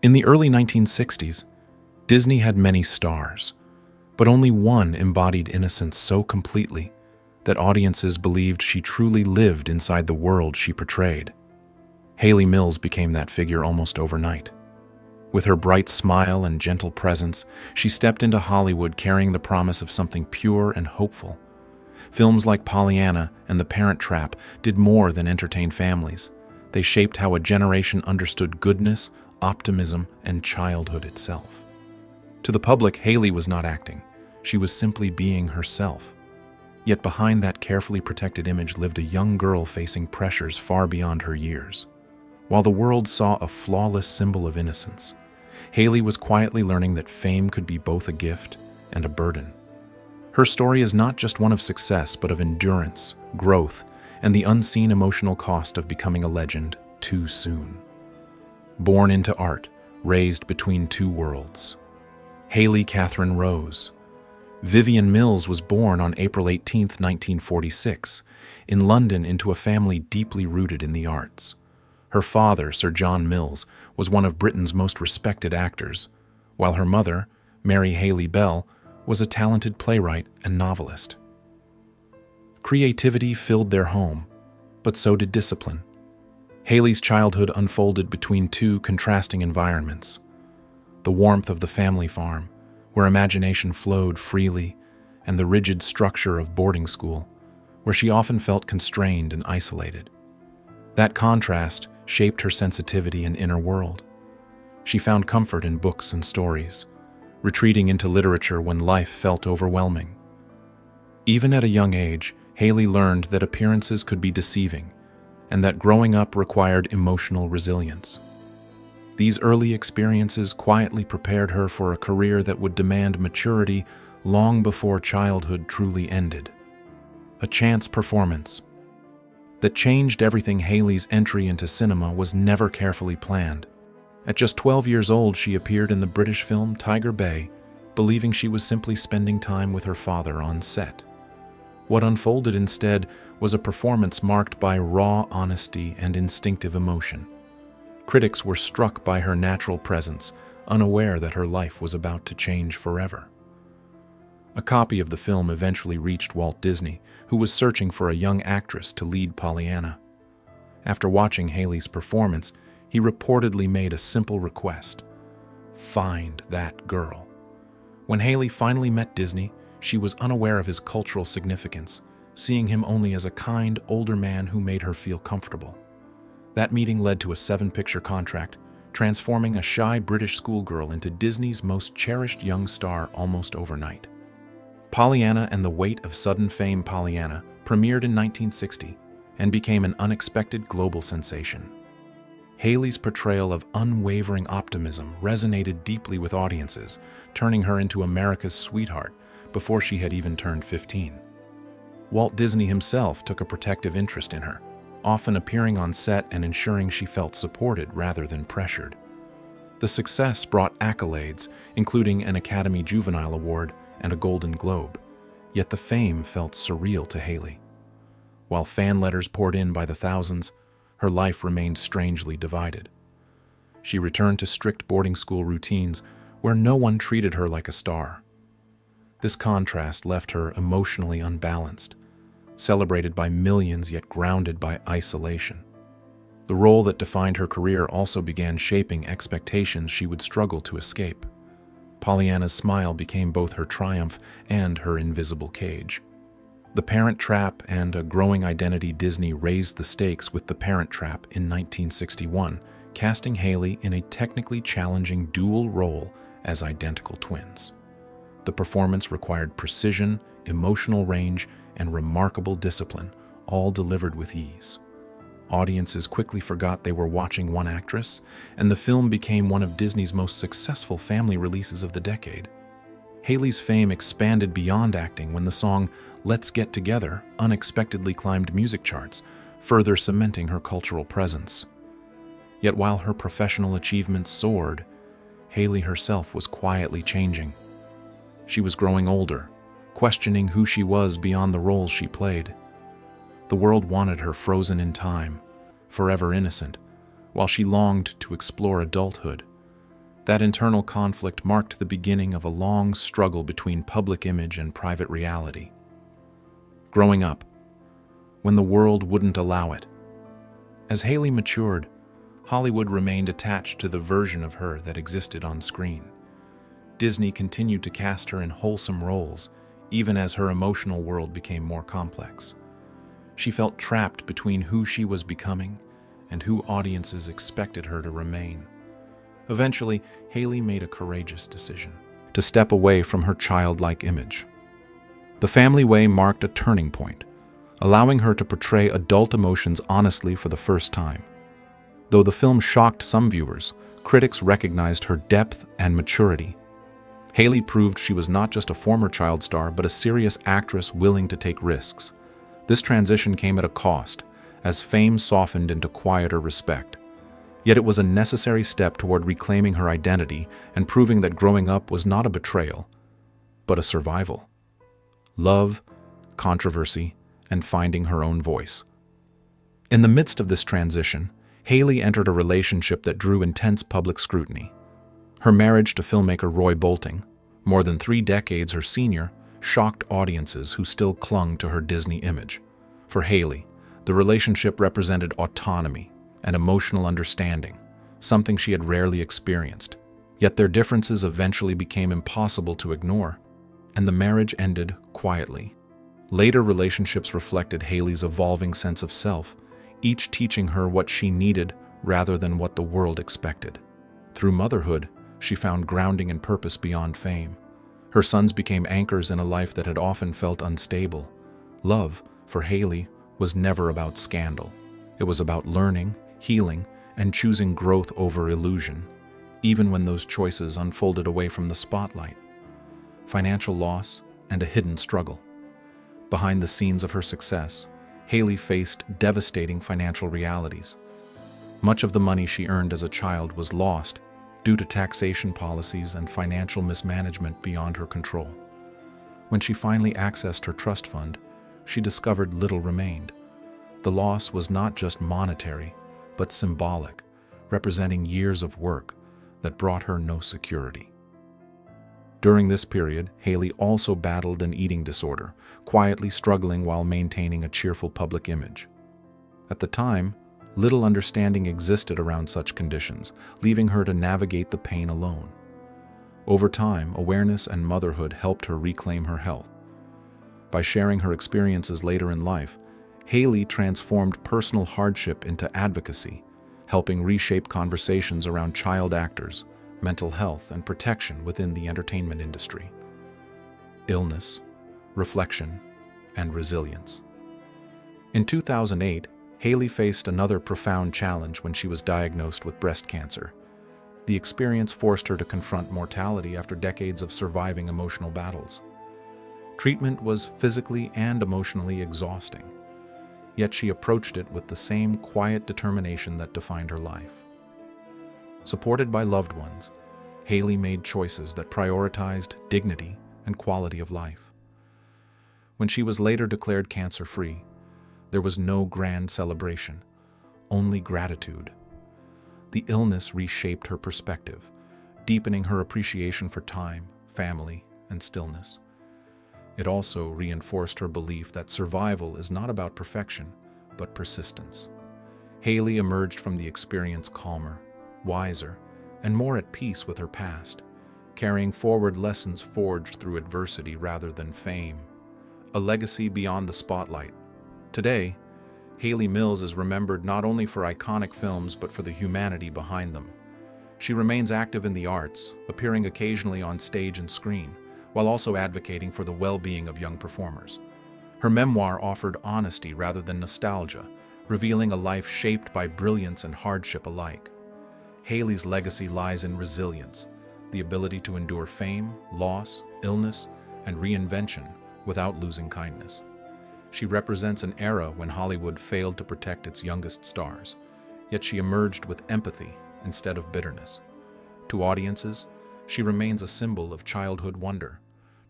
In the early 1960s, Disney had many stars, but only one embodied innocence so completely that audiences believed she truly lived inside the world she portrayed. Hayley Mills became that figure almost overnight. With her bright smile and gentle presence, she stepped into Hollywood carrying the promise of something pure and hopeful. Films like Pollyanna and The Parent Trap did more than entertain families. They shaped how a generation understood goodness, optimism, and childhood itself. To the public, Hayley was not acting. She was simply being herself. Yet behind that carefully protected image lived a young girl facing pressures far beyond her years. While the world saw a flawless symbol of innocence, Hayley was quietly learning that fame could be both a gift and a burden. Her story is not just one of success, but of endurance, growth, and the unseen emotional cost of becoming a legend too soon. Born into art, raised between two worlds. Hayley Catherine Rose. Vivian Mills was born on April 18, 1946, in London into a family deeply rooted in the arts. Her father, Sir John Mills, was one of Britain's most respected actors, while her mother, Mary Hayley Bell, was a talented playwright and novelist. Creativity filled their home, but so did discipline. Hayley's childhood unfolded between two contrasting environments: the warmth of the family farm, where imagination flowed freely, and the rigid structure of boarding school, where she often felt constrained and isolated. That contrast shaped her sensitivity and inner world. She found comfort in books and stories, retreating into literature when life felt overwhelming. Even at a young age, Hayley learned that appearances could be deceiving, and that growing up required emotional resilience. These early experiences quietly prepared her for a career that would demand maturity long before childhood truly ended. A chance performance that changed everything. Hayley's entry into cinema was never carefully planned. At just 12 years old, she appeared in the British film Tiger Bay, believing she was simply spending time with her father on set. What unfolded instead was a performance marked by raw honesty and instinctive emotion. Critics were struck by her natural presence, unaware that her life was about to change forever. A copy of the film eventually reached Walt Disney, who was searching for a young actress to lead Pollyanna. After watching Hayley's performance, he reportedly made a simple request: find that girl. When Hayley finally met Disney, she was unaware of his cultural significance, seeing him only as a kind, older man who made her feel comfortable. That meeting led to a 7-picture contract, transforming a shy British schoolgirl into Disney's most cherished young star almost overnight. Pollyanna and the Weight of Sudden Fame. Pollyanna premiered in 1960 and became an unexpected global sensation. Hayley's portrayal of unwavering optimism resonated deeply with audiences, turning her into America's sweetheart before she had even turned 15. Walt Disney himself took a protective interest in her, often appearing on set and ensuring she felt supported rather than pressured. The success brought accolades, including an Academy Juvenile Award and a Golden Globe, yet the fame felt surreal to Hayley. While fan letters poured in by the thousands, her life remained strangely divided. She returned to strict boarding school routines where no one treated her like a star. This contrast left her emotionally unbalanced, celebrated by millions yet grounded by isolation. The role that defined her career also began shaping expectations she would struggle to escape. Pollyanna's smile became both her triumph and her invisible cage. The Parent Trap and A Growing Identity. Disney raised the stakes with The Parent Trap in 1961, casting Hayley in a technically challenging dual role as identical twins. The performance required precision, emotional range, and remarkable discipline, all delivered with ease. Audiences quickly forgot they were watching one actress, and the film became one of Disney's most successful family releases of the decade. Hayley's fame expanded beyond acting when the song "Let's Get Together" unexpectedly climbed music charts, further cementing her cultural presence. Yet while her professional achievements soared, Hayley herself was quietly changing. She was growing older, questioning who she was beyond the roles she played. The world wanted her frozen in time, forever innocent, while she longed to explore adulthood, That internal conflict marked the beginning of a long struggle between public image and private reality. Growing up, when the world wouldn't allow it. As Hayley matured, Hollywood remained attached to the version of her that existed on screen. Disney continued to cast her in wholesome roles, even as her emotional world became more complex. She felt trapped between who she was becoming and who audiences expected her to remain. Eventually, Hayley made a courageous decision to step away from her childlike image. The Family Way marked a turning point, allowing her to portray adult emotions honestly for the first time. Though the film shocked some viewers, critics recognized her depth and maturity. Hayley proved she was not just a former child star, but a serious actress willing to take risks. This transition came at a cost, as fame softened into quieter respect. Yet it was a necessary step toward reclaiming her identity and proving that growing up was not a betrayal, but a survival. Love, controversy, and finding her own voice. In the midst of this transition, Hayley entered a relationship that drew intense public scrutiny. Her marriage to filmmaker Roy Bolting, more than 3 decades her senior, shocked audiences who still clung to her Disney image. For Hayley, the relationship represented autonomy and emotional understanding, something she had rarely experienced. Yet their differences eventually became impossible to ignore, and the marriage ended quietly. Later relationships reflected Hayley's evolving sense of self, each teaching her what she needed rather than what the world expected. Through motherhood, she found grounding and purpose beyond fame. Her sons became anchors in a life that had often felt unstable. Love, for Hayley, was never about scandal. It was about learning, healing, and choosing growth over illusion, even when those choices unfolded away from the spotlight. Financial loss and a hidden struggle. Behind the scenes of her success, Hayley faced devastating financial realities. Much of the money she earned as a child was lost due to taxation policies and financial mismanagement beyond her control. When she finally accessed her trust fund, she discovered little remained. The loss was not just monetary, but symbolic, representing years of work that brought her no security. During this period, Hayley also battled an eating disorder, quietly struggling while maintaining a cheerful public image. At the time, little understanding existed around such conditions, leaving her to navigate the pain alone. Over time, awareness and motherhood helped her reclaim her health. By sharing her experiences later in life, Hayley transformed personal hardship into advocacy, helping reshape conversations around child actors, mental health, and protection within the entertainment industry. Illness, reflection, and resilience. In 2008, Hayley faced another profound challenge when she was diagnosed with breast cancer. The experience forced her to confront mortality after decades of surviving emotional battles. Treatment was physically and emotionally exhausting, yet she approached it with the same quiet determination that defined her life. Supported by loved ones, Hayley made choices that prioritized dignity and quality of life. When she was later declared cancer-free, there was no grand celebration, only gratitude. The illness reshaped her perspective, deepening her appreciation for time, family, and stillness. It also reinforced her belief that survival is not about perfection, but persistence. Hayley emerged from the experience calmer, wiser, and more at peace with her past, carrying forward lessons forged through adversity rather than fame, a legacy beyond the spotlight. Today, Hayley Mills is remembered not only for iconic films but for the humanity behind them. She remains active in the arts, appearing occasionally on stage and screen, while also advocating for the well-being of young performers. Her memoir offered honesty rather than nostalgia, revealing a life shaped by brilliance and hardship alike. Hayley's legacy lies in resilience, the ability to endure fame, loss, illness, and reinvention without losing kindness. She represents an era when Hollywood failed to protect its youngest stars, yet she emerged with empathy instead of bitterness. To audiences, she remains a symbol of childhood wonder.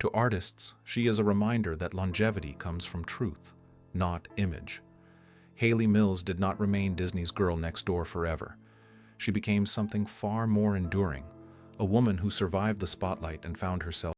To artists, she is a reminder that longevity comes from truth, not image. Hayley Mills did not remain Disney's girl next door forever. She became something far more enduring, a woman who survived the spotlight and found herself